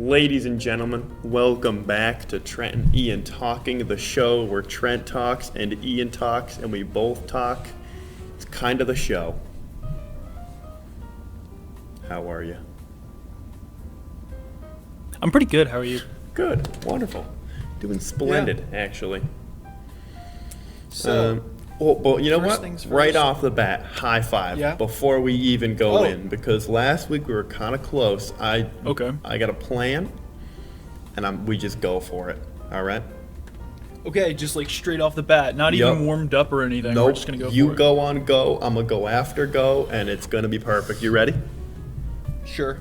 Ladies and gentlemen, welcome back to Trent and Ean Talking, the show where Trent talks and Ian talks and we both talk. It's kind of the show. How are you? I'm pretty good. How are you? Good. Wonderful. Doing splendid, actually. So, well, you know first what? things first. Right off the bat, high five before we even go Oh. in, because last week we were kind of close. I got a plan, and we just go for it. All right? Okay, just like straight off the bat, not even warmed up or anything. Nope. We're just gonna go You for it. go on go. I'm gonna go after go, and it's gonna be perfect. You ready? Sure.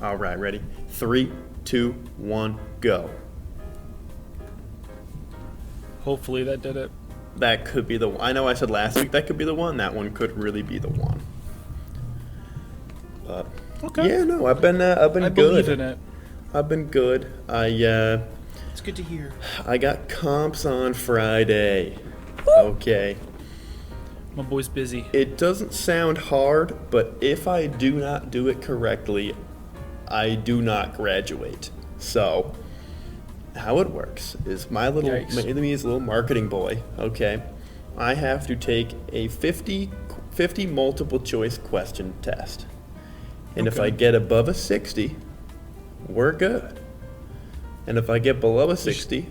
All right, ready? 3, 2, 1, go. Hopefully that did it. That could be the one. I know I said last week that could be the one. That one could really be the one. But Okay. yeah, no, I've been I good. believe in it. I've been good. It's good to hear. I got comps on Friday. Okay. My boy's busy. It doesn't sound hard, but if I do not do it correctly, I do not graduate. So, how it works is my little marketing boy, okay? I have to take a 50 multiple choice question test. And if Okay. I get above a 60, we're good. And if I get below a 60,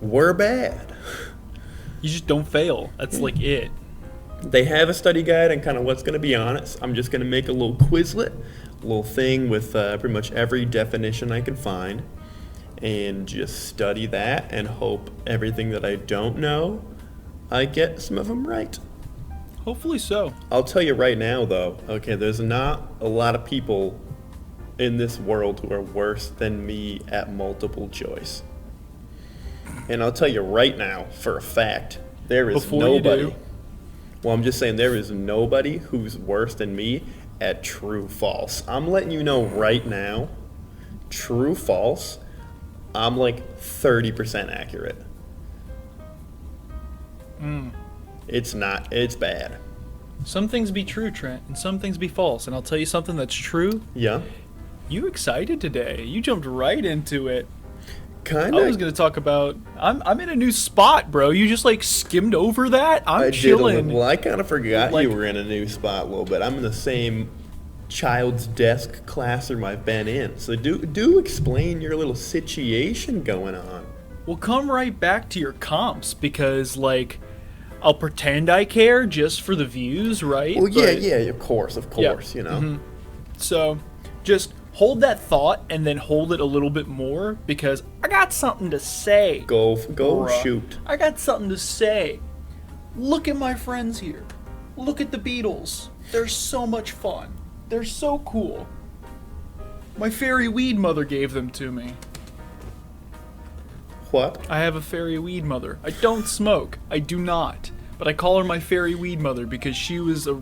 we're bad. You just don't fail. That's like it. They have a study guide on kind of what's going to be on it. So I'm just going to make a little Quizlet, a little thing with pretty much every definition I can find, and just study that and hope everything that I don't know, I get some of them right. Hopefully so. I'll tell you right now, though, okay, there's not a lot of people in this world who are worse than me at multiple choice. And I'll tell you right now, for a fact, there is Before you nobody. do. Well, I'm just saying there is nobody who's worse than me at true false. I'm letting you know right now, true false, I'm like 30% accurate. It's not, it's bad. Some things be true, Trent, and some things be false. And I'll tell you something that's true. Yeah? You excited today. You jumped right into it. Kind I was of. gonna talk about. I'm in a new spot, bro. You just like skimmed over that. I'm I chilling. Well, I kind of forgot Like- you were in a new spot a little bit. I'm in the same child's desk classroom I've been in. So do explain your little situation going on. We'll come right back to your comps because, like, I'll pretend I care just for the views, right? Well, But- yeah, of course, you know. Mhm. So, just hold that thought and then hold it a little bit more because I got something to say. Go Bruh. shoot. I got something to say. Look at my friends here. Look at the Beatles. They're so much fun. They're so cool. My fairy weed mother gave them to me. What? I have a fairy weed mother. I don't smoke. I do not. But I call her my fairy weed mother because she was a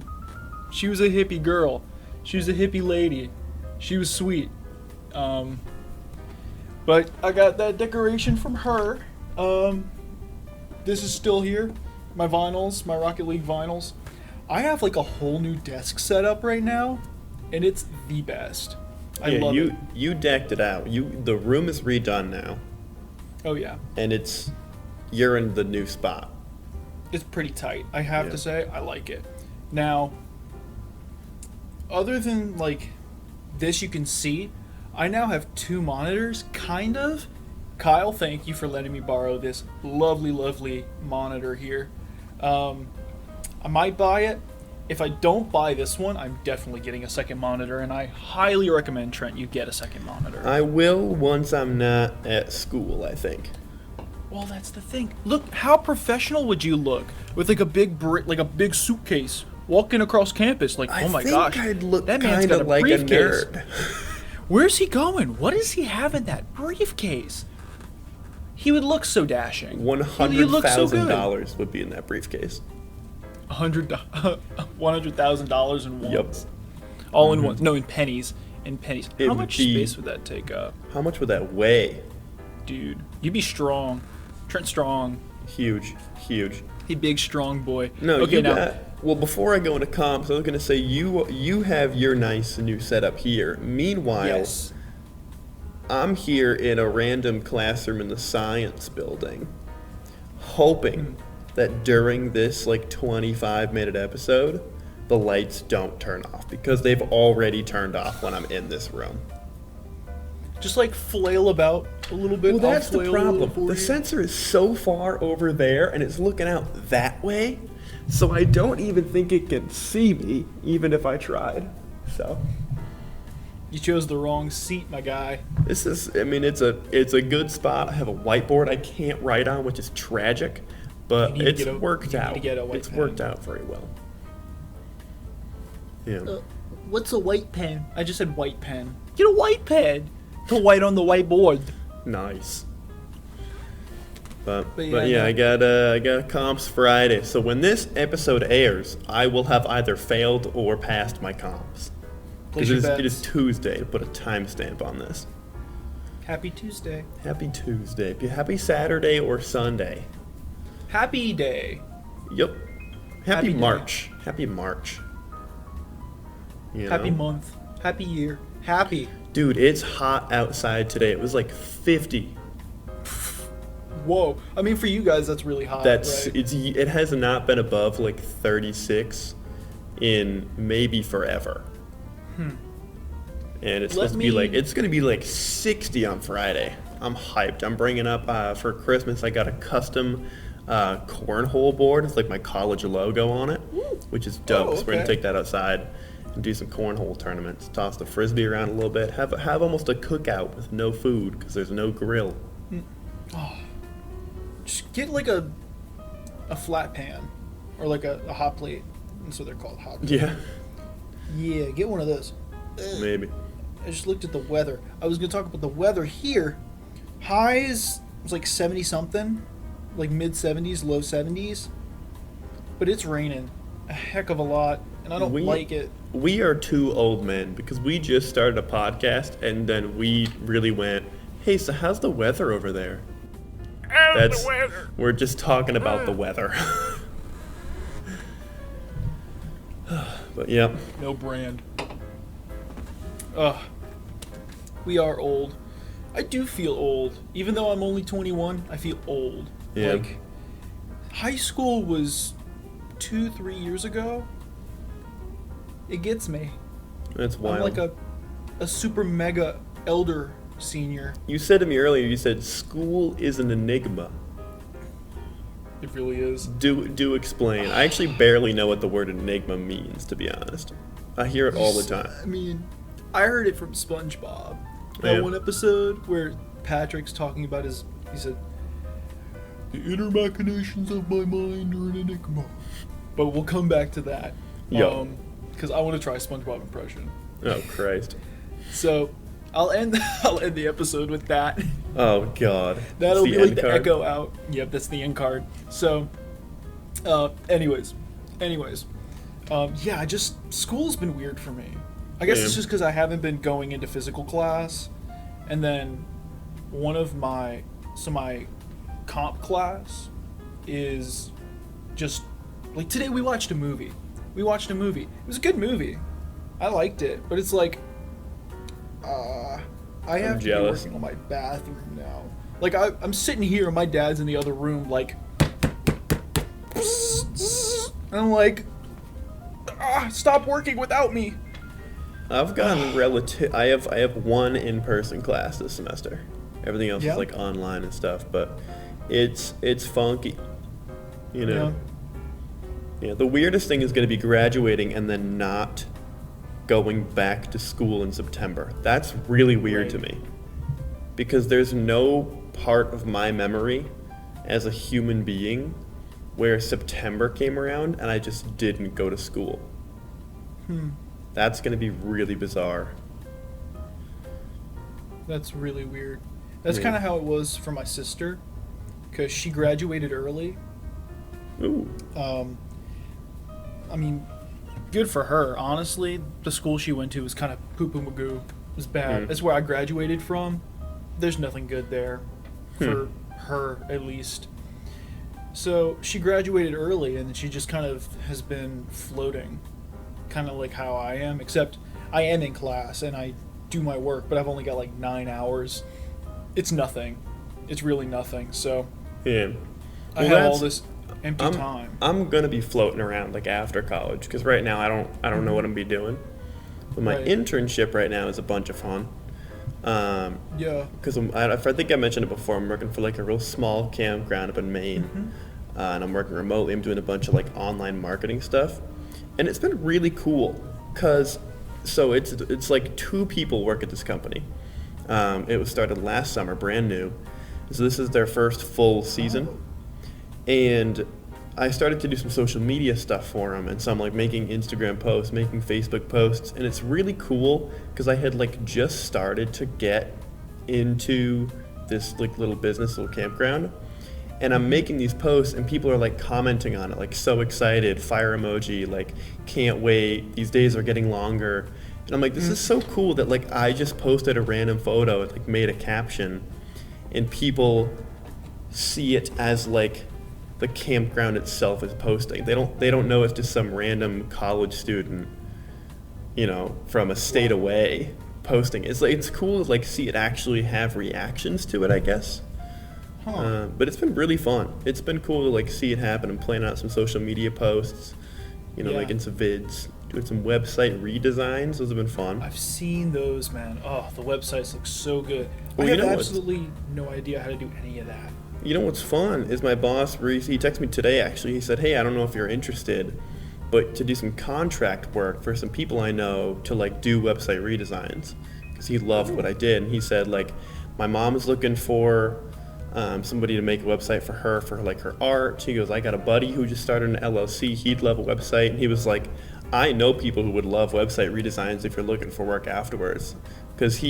hippie girl. She was a hippie lady. She was sweet. But I got that decoration from her. This is still here. My vinyls, my Rocket League vinyls. I have like a whole new desk set up right now, and it's the best. I love it. You decked it out. The room is redone now, Oh yeah. and you're in the new spot. It's pretty tight. I have Yeah. to say, I like it. Now, other than like this, you can see, I now have 2 monitors, kind of. Kyle, thank you for letting me borrow this lovely monitor here. I might buy it. If I don't buy this one, I'm definitely getting a second monitor, and I highly recommend, Trent, you get a second monitor. I will once I'm not at school, I think. Well, that's the thing. Look, how professional would you look with like a big suitcase walking across campus? Like, oh my gosh, I think I'd look that man's kind got of a like a briefcase. nerd. Where's he going? What does he have in that briefcase? He would look so dashing. He look so good. $100,000 would be in that briefcase. $100,000 in ones. Yep. All in ones. No, in pennies. In pennies. It How would much be- space would that take up? How much would that weigh? Dude, you'd be strong. Trent strong. Huge. He big strong boy. No, okay, you now. got. Well, before I go into comps, I was gonna say you have your nice new setup here. Meanwhile, Yes. I'm here in a random classroom in the science building, hoping that during this like 25-minute episode, the lights don't turn off because they've already turned off when I'm in this room. Just like flail about a little bit. Well, that's the problem. The sensor is so far over there and it's looking out that way, so I don't even think it can see me, even if I tried. So you chose the wrong seat, my guy. This is, I mean, it's a good spot. I have a whiteboard I can't write on, which is tragic, but it's worked out. It's worked out very well. Yeah. What's a white pen? I just said white pen. Get a white pen to white on the whiteboard. Nice. But yeah, I got comps Friday. So when this episode airs, I will have either failed or passed my comps. Because it is Tuesday, to put a timestamp on this. Happy Tuesday. Happy Tuesday. Happy Saturday or Sunday. Happy day. Yep. Happy March. Day. Happy March. Happy month. Happy year. Happy. Dude, it's hot outside today. It was like 50. Whoa. I mean, for you guys, that's really hot. Right? It has not been above like 36 in maybe forever. And it's supposed to be it's going to be like 60 on Friday. I'm hyped. I'm bringing up, for Christmas, I got a custom cornhole board. It's like my college logo on it, which is dope. Oh, okay. So we're going to take that outside and do some cornhole tournaments. Toss the Frisbee around a little bit. Have almost a cookout with no food because there's no grill. Oh. Just get like a flat pan or like a hot plate. That's what they're called, hot plate. Yeah. Yeah, get one of those. Maybe. I just looked at the weather. I was going to talk about the weather here. Highs was like 70-something, like mid-70s, low 70s. But it's raining a heck of a lot, and I don't like it. We are two old men because we just started a podcast, and then we really went, hey, so how's the weather over there? The weather. We're just talking about the weather. But yeah. No brand. We are old. I do feel old. Even though I'm only 21, I feel old. Yeah. Like, high school was 2-3 years ago. It gets me. That's wild. I'm like a super mega elder senior. You said to me earlier, you said school is an enigma. It really is. Do explain. I actually barely know what the word enigma means, to be honest. I hear it all the time. I mean, I heard it from SpongeBob. That one episode where Patrick's talking about he said, the inner machinations of my mind are an enigma. But we'll come back to that. Because I want to try SpongeBob impression. Oh, Christ. So, I'll end the episode with that. Oh, God. That'll be like the echo out. Yep, that's the end card. So, anyways. Yeah, school's been weird for me. I guess it's just because I haven't been going into physical class. And then my comp class is just, like today we watched a movie. It was a good movie. I liked it, but it's like, I have to be working on my bathroom now. Like, I'm sitting here and my dad's in the other room, like, and I'm like, stop working without me. I've gotten I have one in-person class this semester. Everything else is like online and stuff, but it's funky. You know? Yeah, the weirdest thing is going to be graduating and then not going back to school in September. That's really weird to me. Because there's no part of my memory as a human being where September came around and I just didn't go to school. That's going to be really bizarre. That's really weird. That's kind of how it was for my sister, because she graduated early. Ooh. I mean, good for her. Honestly, the school she went to was kind of poo-poo magoo. It was bad. That's where I graduated from. There's nothing good there, for her at least. So she graduated early, and she just kind of has been floating, kind of like how I am, except I am in class, and I do my work, but I've only got like 9 hours. It's nothing. It's really nothing. So Yeah. I have all this empty time. I'm gonna be floating around like after college because right now I don't know what I'm gonna be doing. But my internship right now is a bunch of fun. Yeah. Because I think I mentioned it before. I'm working for like a real small campground up in Maine, and I'm working remotely. I'm doing a bunch of like online marketing stuff, and it's been really cool. So it's like 2 people work at this company. It was started last summer, brand new. So this is their first full season, and I started to do some social media stuff for them, and so I'm like making Instagram posts, making Facebook posts, and it's really cool because I had like just started to get into this like little business, little campground, and I'm making these posts, and people are like commenting on it, like so excited, fire emoji, like can't wait, these days are getting longer, and I'm like, this is so cool that like I just posted a random photo, like made a caption, and people see it as like the campground itself is posting. They don't know it's just some random college student, from a state away posting. It's cool to like see it actually have reactions to it, I guess. But it's been really fun. It's been cool to like see it happen and plan out some social media posts, making some vids, doing some website redesigns. Those have been fun. I've seen those, man. Oh, the websites look so good. Well, I have absolutely no idea how to do any of that. You know what's fun is my boss, Reese, he texted me today actually. He said, hey, I don't know if you're interested, but to do some contract work for some people I know to like do website redesigns, because he loved what I did. And he said like, my mom is looking for somebody to make a website for her for like her art. He goes, I got a buddy who just started an LLC. He'd love a website. And he was like, I know people who would love website redesigns if you're looking for work afterwards. Because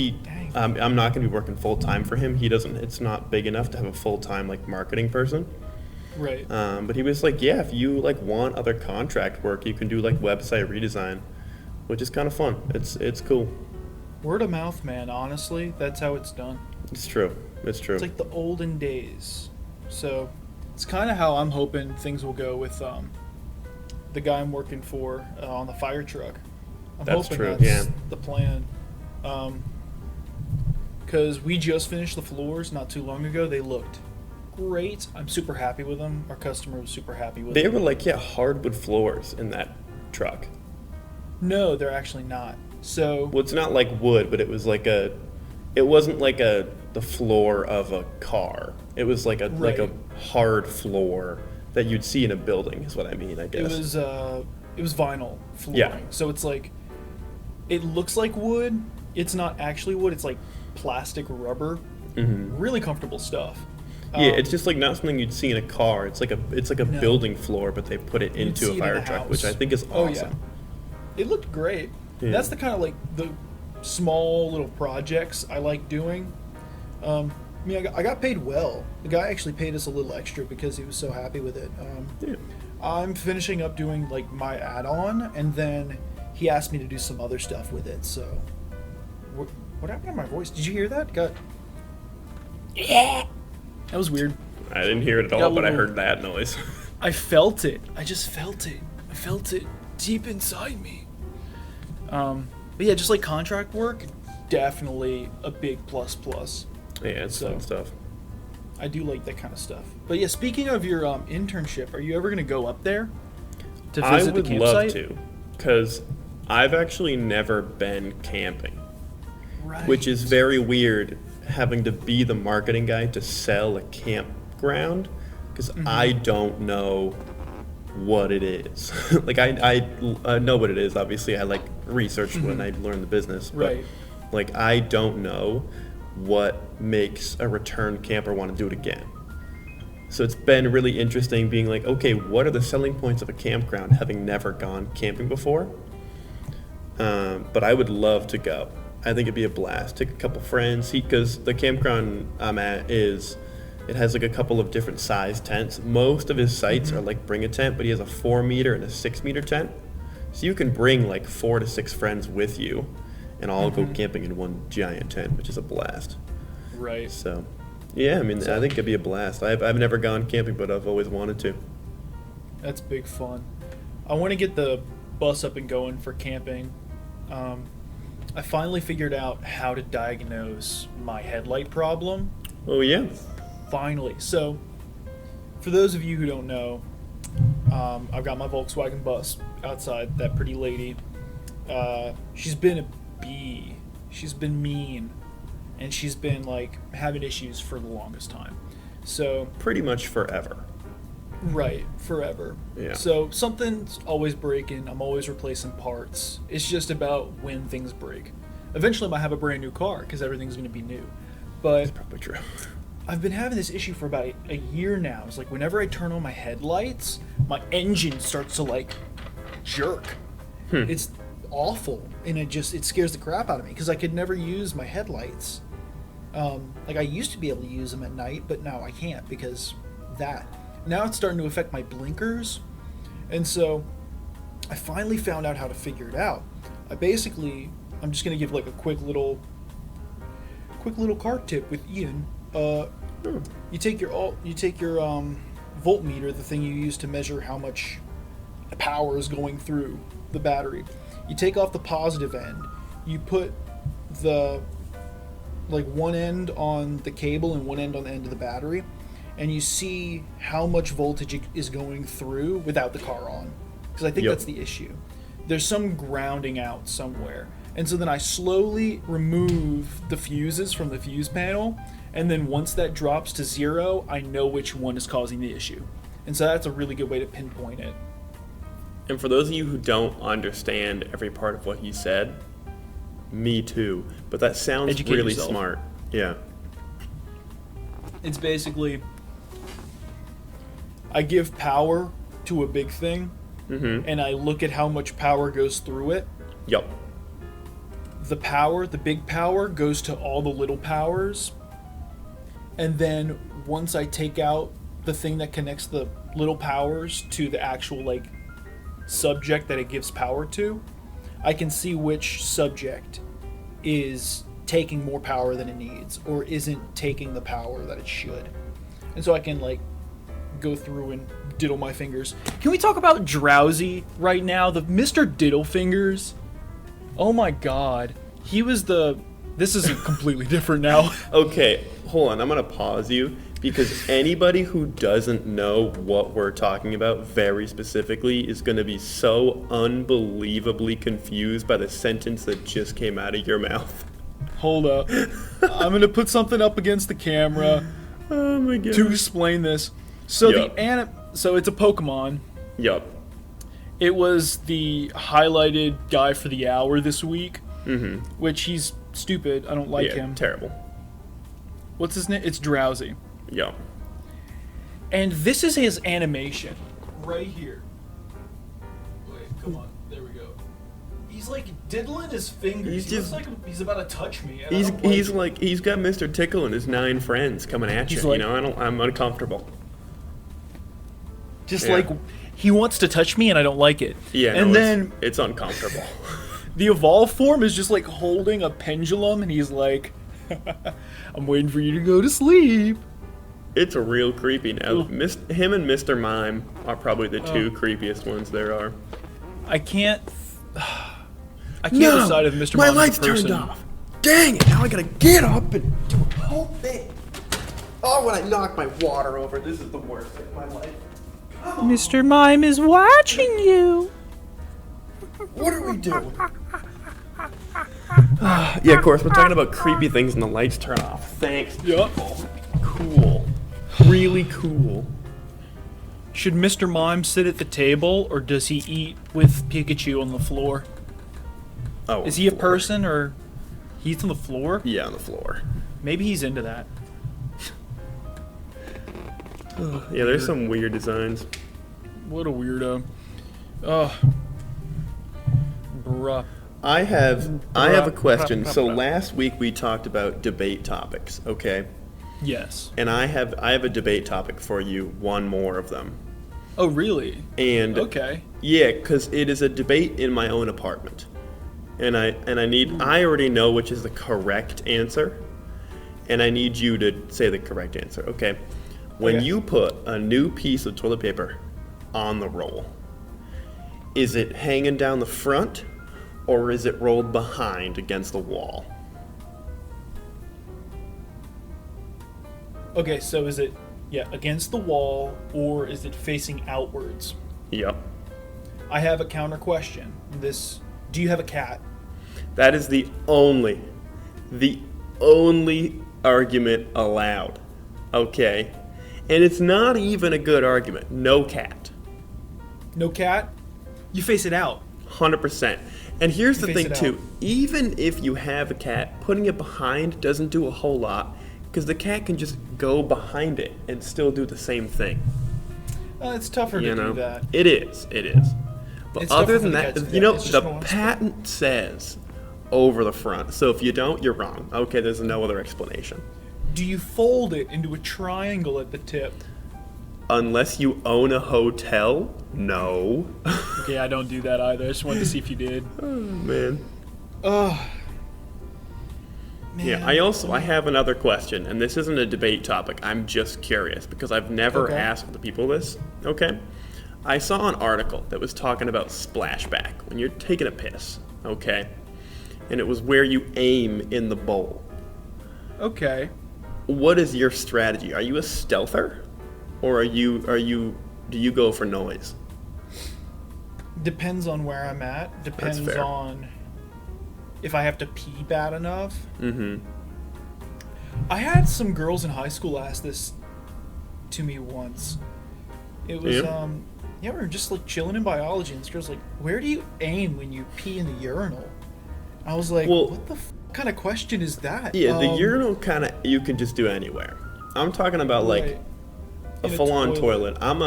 I'm not going to be working full time for him. It's not big enough to have a full time like marketing person. Right. But he was like, yeah, if you like want other contract work, you can do like website redesign, which is kind of fun. It's cool. Word of mouth, man. Honestly, that's how it's done. It's true. It's true. It's like the olden days. So it's kind of how I'm hoping things will go with the guy I'm working for on the fire truck. That's true. Yeah. The plan. Because we just finished the floors not too long ago. They looked great. I'm super happy with them. Our customer was super happy with them. They were like, hardwood floors in that truck. No, they're actually not. So well, it's not like wood, but it was like it wasn't like the floor of a car. It was like a hard floor that you'd see in a building is what I mean, I guess. It was vinyl flooring. Yeah. So it's like, it looks like wood. It's not actually wood. It's like plastic rubber. Mm-hmm. Really comfortable stuff. Yeah, it's just like not something you'd see in a car. It's like a building floor, but they put it into a fire truck, which I think is awesome. Oh, yeah. It looked great. Yeah. That's the kind of like the small little projects I like doing. I got paid well. The guy actually paid us a little extra because he was so happy with it. I'm finishing up doing like my add-on, and then he asked me to do some other stuff with it. So, what happened to my voice? Did you hear that? Yeah. That was weird. I didn't hear it at all, but I heard that noise. I felt it. I just felt it. I felt it deep inside me. But yeah, just like contract work, definitely a big plus. Yeah, it's fun stuff. I do like that kind of stuff. But yeah, speaking of your internship, are you ever going to go up there to visit the campsite? I would love to, because I've actually never been camping. Right. Which is very weird, having to be the marketing guy to sell a campground, because I don't know what it is. Like I know what it is. Obviously, I like researched when I learned the business, but like I don't know what makes a returned camper want to do it again. So it's been really interesting being like, okay, what are the selling points of a campground, having never gone camping before? But I would love to go. I think it'd be a blast. Take a couple friends, because the campground I'm at it has like a couple of different size tents. Most of his sites are like bring a tent, but he has a 4-meter and a 6-meter tent. So you can bring like 4 to 6 friends with you and all go camping in one giant tent, which is a blast. Right. So, yeah, I mean, I think it'd be a blast. I've never gone camping, but I've always wanted to. That's big fun. I want to get the bus up and going for camping. I finally figured out how to diagnose my headlight problem. Oh, yeah? Finally. So, for those of you who don't know, I've got my Volkswagen bus outside, that pretty lady. She's been a bee. She's been mean. And she's been, like, having issues for the longest time. So... Pretty much forever. Right, forever. Yeah. So something's always breaking. I'm always replacing parts. It's just about when things break. Eventually, I might have a brand new car because everything's going to be new. But That's probably true. I've been having this issue for about a year now. It's like whenever I turn on my headlights, my engine starts to like jerk. It's awful, and it scares the crap out of me because I could never use my headlights. Like I used to be able to use them at night, but now I can't because that. Now it's starting to affect my blinkers, and so I finally found out how to figure it out. I'm just gonna give like a quick little car tip with Ian. You take your voltmeter, the thing you use to measure how much power is going through the battery. You take off the positive end. You put the one end on the cable and one end on the end of the battery, and you see how much voltage is going through without the car on. Because I think that's the issue. There's some grounding out somewhere. And so then I slowly remove the fuses from the fuse panel, and then once that drops to 0, I know which one is causing the issue. And so that's a really good way to pinpoint it. And for those of you who don't understand every part of what he said, me too. But that sounds Educate really yourself. smart. Yeah. It's basically, I give power to a big thing, and I look at how much power goes through it. Yup. The big power goes to all the little powers, and then once I take out the thing that connects the little powers to the actual subject that it gives power to, I can see which subject is taking more power than it needs or isn't taking the power that it should. And so I can go through and diddle my fingers. Can we talk about Drowsy right now? The Mr. Diddle Fingers. Oh my god. This is completely different now. Okay, hold on. I'm going to pause you because anybody who doesn't know what we're talking about very specifically is going to be so unbelievably confused by the sentence that just came out of your mouth. Hold up. I'm going to put something up against the camera Oh my god. to explain this. So Yep. so it's a Pokemon. Yup. It was the highlighted guy for the hour this week, which he's stupid. I don't like him. Terrible. What's his name? It's Drowsy. Yup. And this is his animation. Right here. Wait, come on. There we go. He's diddling his fingers. He looks like he's about to touch me. And He's got Mr. Tickle and his 9 friends coming at you. He's I'm uncomfortable. Just he wants to touch me and I don't like it. Yeah, and no, then it's uncomfortable. the evolved form is just holding a pendulum, and he's like, I'm waiting for you to go to sleep. It's a real creepy now. Him and Mr. Mime are probably the two creepiest ones there are. I can't decide if Mr. My Mime lights is a person. turned off. Dang it! Now I gotta get up and do a whole thing. Oh, when I knock my water over, this is the worst thing in my life. Mr. Mime is watching you. What are we doing? Yeah, of course, we're talking about creepy things and the lights turn off. Thanks. Yup. Cool. Really cool. Should Mr. Mime sit at the table, or does he eat with Pikachu on the floor? Oh, Is he a person, or he eats on the floor? Yeah, on the floor. Maybe he's into that. Yeah, there's some weird designs. What a weirdo. Ugh. Bruh. I have a question. So last week we talked about debate topics, okay? Yes. And I have a debate topic for you, one more of them. Oh, really? And Okay. yeah, because it is a debate in my own apartment. And I already know which is the correct answer. And I need you to say the correct answer, okay? When Okay. you put a new piece of toilet paper on the roll, is it hanging down the front or is it rolled behind against the wall? Okay, so is it, against the wall, or is it facing outwards? Yep. I have a counter question. Do you have a cat? That is the only argument allowed. Okay? And it's not even a good argument. No cat. No cat? You face it out. 100%. And here's the thing, too. Out. Even if you have a cat, putting it behind doesn't do a whole lot, because the cat can just go behind it and still do the same thing. It's tougher to do that. It is. But other than that, the patent says over the front. So if you don't, you're wrong. Okay, there's no other explanation. Do you fold it into a triangle at the tip? Unless you own a hotel, no. Okay, I don't do that either. I just wanted to see if you did. Oh, man. Man. Yeah, I have another question, and this isn't a debate topic. I'm just curious, because I've never asked the people this. Okay? I saw an article that was talking about splashback, when you're taking a piss, okay? And it was where you aim in the bowl. Okay. What is your strategy? Are you a stealther? Or do you go for noise? Depends on where I'm at. Depends on if I have to pee bad enough. Mm-hmm. I had some girls in high school ask this to me once. It was we were just like chilling in biology, and this girl's like, "Where do you aim when you pee in the urinal?" I was like, "What the kind of question is that?" Yeah, the urinal you can just do anywhere. I'm talking about like a full-on toilet. I'm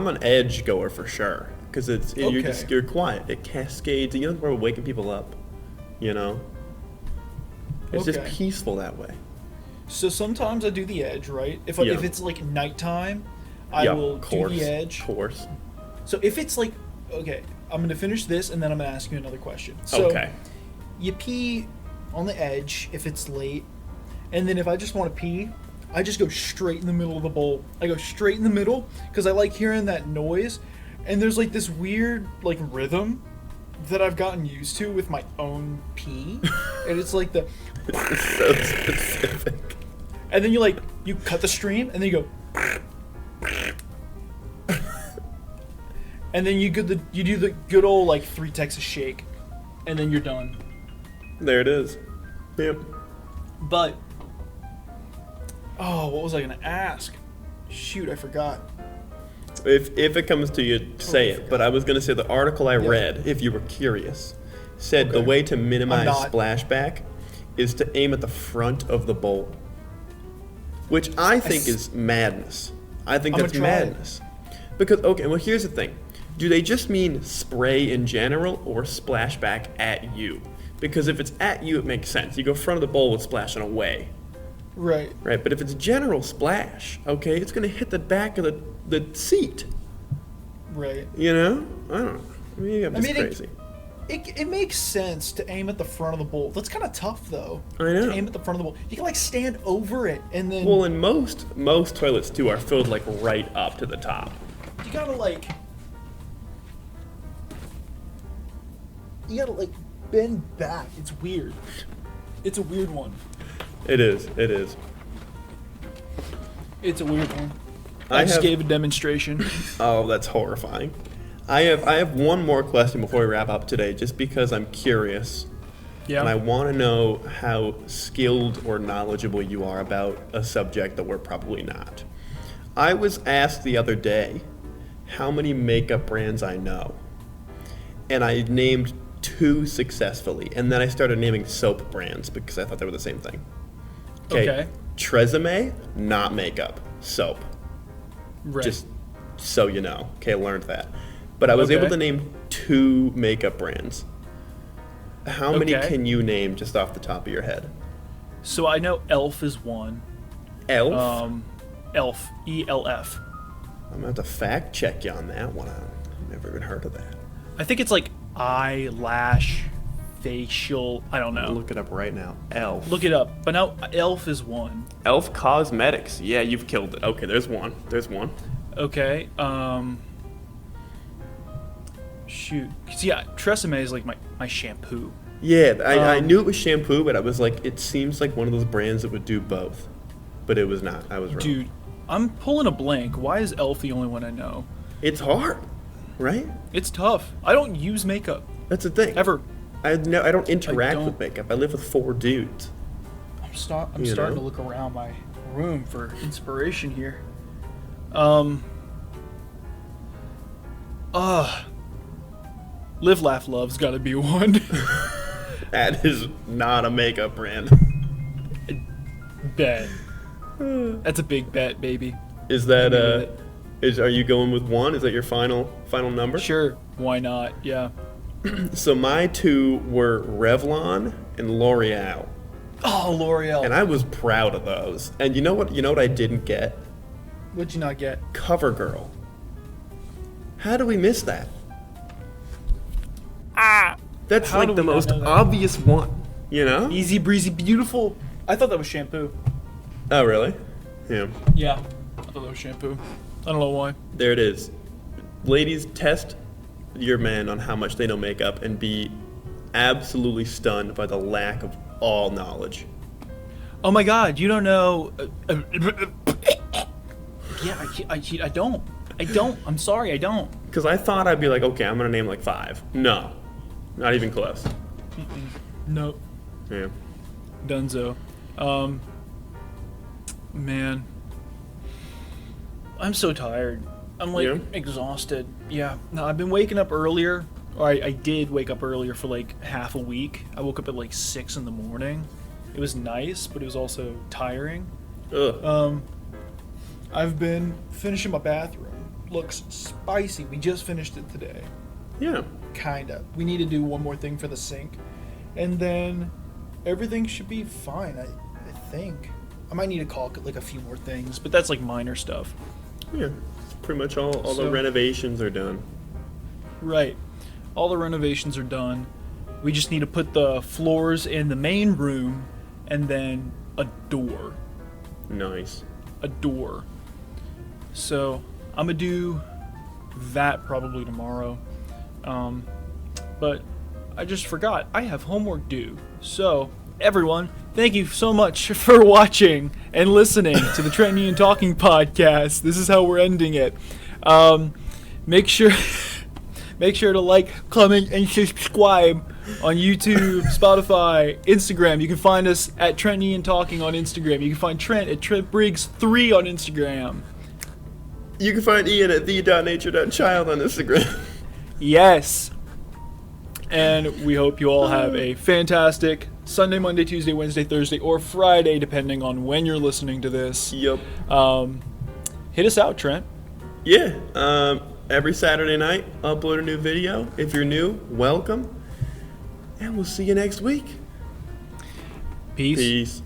an edge goer for sure, because you're quiet. It cascades. You don't worry about waking people up. You know, it's just peaceful that way. So sometimes I do the edge, right? If it's like nighttime, I will do the edge. Of course. So if it's like, okay, I'm gonna finish this and then I'm gonna ask you another question. So you pee on the edge if it's late, and then if I just want to pee, I just go straight in the middle of the bowl. I go straight in the middle because I like hearing that noise, and there's like this weird like rhythm that I've gotten used to with my own pee, and it's like the. It's so specific. And then you cut the stream, and then you go. And then you do the good old like 3 Texas shake, and then you're done. There it is. Yep. But what was I gonna ask? Shoot, I forgot. If it comes to you, say it. But I was gonna say the article I read, if you were curious, said the way to minimize splashback is to aim at the front of the bowl, which I think is madness. I think that's madness. Because here's the thing: do they just mean spray in general or splashback at you? Because if it's at you, it makes sense. You go front of the bowl with splashing away. Right. Right, but if it's general splash, it's going to hit the back of the seat. Right. You know? I don't know. Maybe I'm just crazy. It makes sense to aim at the front of the bowl. That's kind of tough, though. I know. To aim at the front of the bowl. You can, stand over it, and then... Well, and most toilets, too, are filled, right up to the top. You gotta, bend back. It's weird. It's a weird one. It is. It's a weird one. I just gave a demonstration. Oh, that's horrifying. I have one more question before we wrap up today, just because I'm curious. Yeah. And I want to know how skilled or knowledgeable you are about a subject that we're probably not. I was asked the other day how many makeup brands I know. And I named 2 successfully. And then I started naming soap brands because I thought they were the same thing. Okay. Tresemme, not makeup. Soap. Right. Just so you know. Okay, I learned that. But I was able to name 2 makeup brands. How many can you name just off the top of your head? So I know Elf is one. Elf? Elf. E-L-F. I'm going to have to fact check you on that one. I've never even heard of that. I think it's like eyelash, facial, I don't know. I'll look it up right now. Elf. Look it up. But now Elf is one. Elf Cosmetics. Yeah, you've killed it. Okay, there's one. Okay. shoot. 'Cause, yeah, Tresemme is like my shampoo. Yeah, I knew it was shampoo, but I was like, it seems like one of those brands that would do both. But it was not. I was wrong. Dude, I'm pulling a blank. Why is Elf the only one I know? It's hard, right? It's tough. I don't use makeup. That's the thing. Ever. I don't interact with makeup. I live with 4 dudes. I'm starting to look around my room for inspiration here. Live, Laugh, Love's got to be one. That is not a makeup brand. Bet. That's a big bet, baby. Is that are you going with one? Is that your final number? Sure. Why not? Yeah. So my 2 were Revlon and L'Oreal. Oh, L'Oreal. And I was proud of those. And you know what I didn't get? What'd you not get? CoverGirl. How do we miss that? That's How like do the we not most know that? obvious one, you know? Easy breezy beautiful. I thought that was shampoo. Oh, really? Yeah. Yeah. I thought that was shampoo. I don't know why. There it is. Ladies, test your men on how much they know makeup and be absolutely stunned by the lack of all knowledge. Oh my God! You don't know. Yeah, I don't. I'm sorry, I don't. Because I thought I'd be like, okay, I'm gonna name like 5. No, not even close. Nope. Yeah. Dunzo. Man, I'm so tired. I'm like exhausted. Yeah. No, I've been waking up earlier. Or I did wake up earlier for like half a week. I woke up at like 6 in the morning. It was nice, but it was also tiring. Ugh. I've been finishing my bathroom. Looks spicy. We just finished it today. Yeah. Kinda. We need to do one more thing for the sink. And then everything should be fine, I think. I might need to caulk like a few more things, but that's like minor stuff. Yeah. Pretty much all the renovations are done. Right. All the renovations are done. We just need to put the floors in the main room and then a door. Nice. A door. So I'm going to do that probably tomorrow. But I just forgot. I have homework due. So everyone, thank you so much for watching and listening to the Trent and Ean Talking Podcast. This is how we're ending it. Make sure to like, comment, and subscribe on YouTube, Spotify, Instagram. You can find us at Trent and Ean Talking on Instagram. You can find Trent at TrentBriggs3 on Instagram. You can find Ian at the.nature.child on Instagram. Yes. And we hope you all have a fantastic Sunday, Monday, Tuesday, Wednesday, Thursday, or Friday, depending on when you're listening to this. Yep. Hit us out, Trent. Yeah. Every Saturday night, upload a new video. If you're new, welcome. And we'll see you next week. Peace. Peace.